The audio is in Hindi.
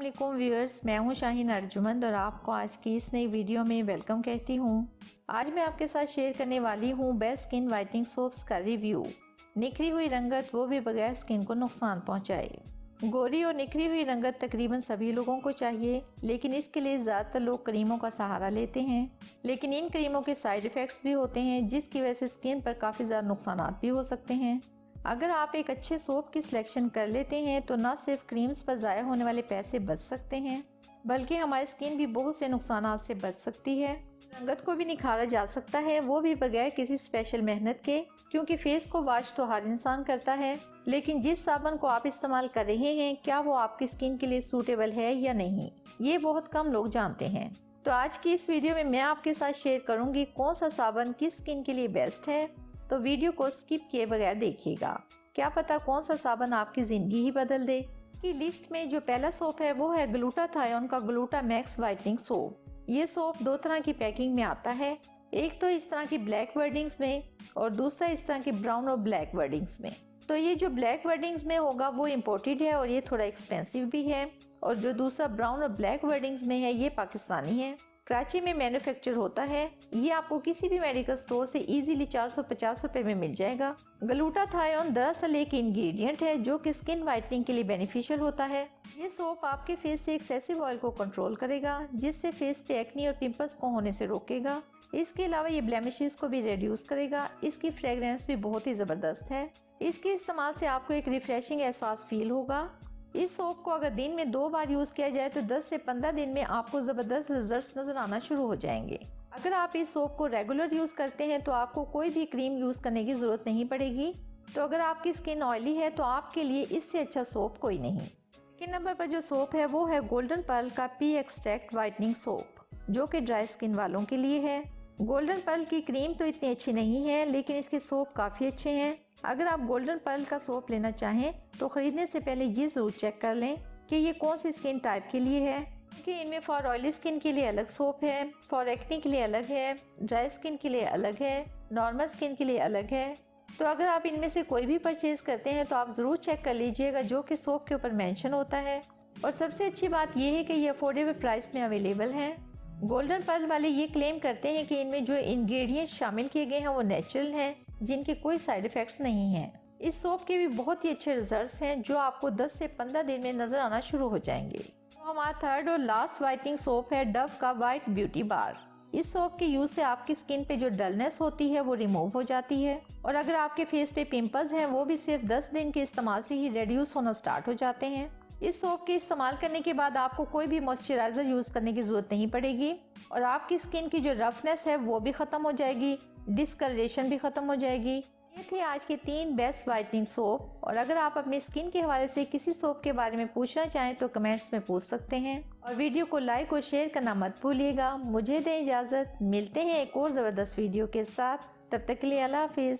अस्सलाम व्यूअर्स, मैं हूं शाहीन अर्जुमंद और आपको आज की इस नई वीडियो में वेलकम कहती हूं। आज मैं आपके साथ शेयर करने वाली हूं बेस्ट स्किन वाइटनिंग सोप्स का रिव्यू। निखरी हुई रंगत, वो भी बगैर स्किन को नुकसान पहुंचाए। गोरी और निखरी हुई रंगत तकरीबन सभी लोगों को चाहिए, लेकिन इसके लिए ज़्यादातर लोग क्रीमों का सहारा लेते हैं। लेकिन इन क्रीमों के साइड इफ़ेक्ट्स भी होते हैं, जिसकी वजह से स्किन पर काफ़ी ज़्यादा नुकसान भी हो सकते हैं। अगर आप एक अच्छे सोप की सिलेक्शन कर लेते हैं तो न सिर्फ क्रीम्स पर ज़ाया होने वाले पैसे बच सकते हैं, बल्कि हमारी स्किन भी बहुत से नुकसानात से बच सकती है। रंगत को भी निखारा जा सकता है, वो भी बगैर किसी स्पेशल मेहनत के, क्योंकि फेस को वॉश तो हर इंसान करता है, लेकिन जिस साबुन को आप इस्तेमाल कर रहे हैं क्या वो आपकी स्किन के लिए सूटेबल है या नहीं, ये बहुत कम लोग जानते हैं। तो आज की इस वीडियो में मैं आपके साथ शेयर करूंगी कौन सा साबुन किस स्किन के लिए बेस्ट है, तो वीडियो को स्किप किए बगैर देखिएगा। क्या पता कौन सा साबुन आपकी जिंदगी ही बदल दे। की लिस्ट में जो पहला सोप है वो है ग्लूटाथायोन का ग्लूटा मैक्स वाइटनिंग सोप। ये सोप दो तरह की पैकिंग में आता है, एक तो इस तरह की ब्लैक वर्डिंग्स में और दूसरा इस तरह की ब्राउन और ब्लैक वर्डिंग्स में। तो ये जो ब्लैक वर्डिंग्स में होगा वो इम्पोर्टेड है और ये थोड़ा एक्सपेंसिव भी है, और जो दूसरा ब्राउन और ब्लैक वर्डिंग्स में है ये पाकिस्तानी है, कराची में मैन्युफैक्चर होता है। ये आपको किसी भी मेडिकल स्टोर से इजीली 450 रुपए में मिल जाएगा। ग्लूटाथायोन दरअसल एक इंग्रेडिएंट है जो कि स्किन वाइटनिंग के लिए बेनिफिशियल होता है। ये सोप आपके फेस से एक्सेसिव ऑयल को कंट्रोल करेगा, जिससे फेस पे एक्नी और पिंपल्स को होने से रोकेगा। इसके अलावा ये ब्लेमिशेस को भी रिड्यूस करेगा। इसकी फ्रेग्रेंस भी बहुत ही जबरदस्त है। इसके इस्तेमाल से आपको एक रिफ्रेशिंग एहसास फील होगा। इस सोप को अगर दिन में 2 बार यूज किया जाए तो 10 से 15 दिन में आपको जबरदस्त रिजल्ट्स नजर आना शुरू हो जाएंगे। अगर आप इस सोप को रेगुलर यूज करते हैं तो आपको कोई भी क्रीम यूज करने की जरूरत नहीं पड़ेगी। तो अगर आपकी स्किन ऑयली है तो आपके लिए इससे अच्छा सोप कोई नहीं। सेकंड नंबर पर जो सोप है वो है गोल्डन पर्ल का पी एक्सट्रैक्ट वाइटनिंग सोप, जो कि ड्राई स्किन वालों के लिए है। गोल्डन पर्ल की क्रीम तो इतनी अच्छी नहीं है, लेकिन इसके सोप काफी अच्छे हैं। अगर आप गोल्डन पर्ल का सोप लेना चाहें तो खरीदने से पहले ये जरूर चेक कर लें कि ये कौन सी स्किन टाइप के लिए है, क्योंकि इनमें फॉर ऑयली स्किन के लिए अलग सोप है, फॉर एक्ने के लिए अलग है, ड्राई स्किन के लिए अलग है, नॉर्मल स्किन के लिए अलग है। तो अगर आप इनमें से कोई भी परचेज करते हैं तो आप जरूर चेक कर लीजिएगा जो कि सोप के ऊपर मेंशन होता है। और सबसे अच्छी बात यह है कि ये अफोर्डेबल प्राइस में अवेलेबल है। गोल्डन पर्ल वाले ये क्लेम करते हैं कि इनमें जो इंग्रेडिएंट्स शामिल किए गए हैं वो नेचुरल हैं, जिनके कोई साइड इफेक्ट्स नहीं हैं। इस सोप के भी बहुत ही अच्छे रिजल्ट्स हैं जो आपको 10 से 15 दिन में नजर आना शुरू हो जाएंगे। तो हमारा थर्ड और लास्ट वाइटनिंग सोप है डव का वाइट ब्यूटी बार। इस सोप के यूज से आपकी स्किन पे जो डलनेस होती है वो रिमूव हो जाती है, और अगर आपके फेस पे पिंपल्स हैं वो भी सिर्फ 10 दिन के इस्तेमाल से ही रिड्यूस होना स्टार्ट हो जाते हैं। इस सोप के इस्तेमाल करने के बाद आपको कोई भी मॉइस्चराइजर यूज करने की जरूरत नहीं पड़ेगी, और आपकी स्किन की जो रफनेस है वो भी खत्म हो जाएगी, डिस्कलरेशन भी खत्म हो जाएगी। ये थे आज के 3 बेस्ट वाइटनिंग सोप, और अगर आप अपनी स्किन के हवाले से किसी सोप के बारे में पूछना चाहें तो कमेंट्स में पूछ सकते हैं। और वीडियो को लाइक और शेयर करना मत भूलिएगा। मुझे दें इजाजत, मिलते हैं एक और जबरदस्त वीडियो के साथ। तब तक के लिए अल्लाह हाफिज।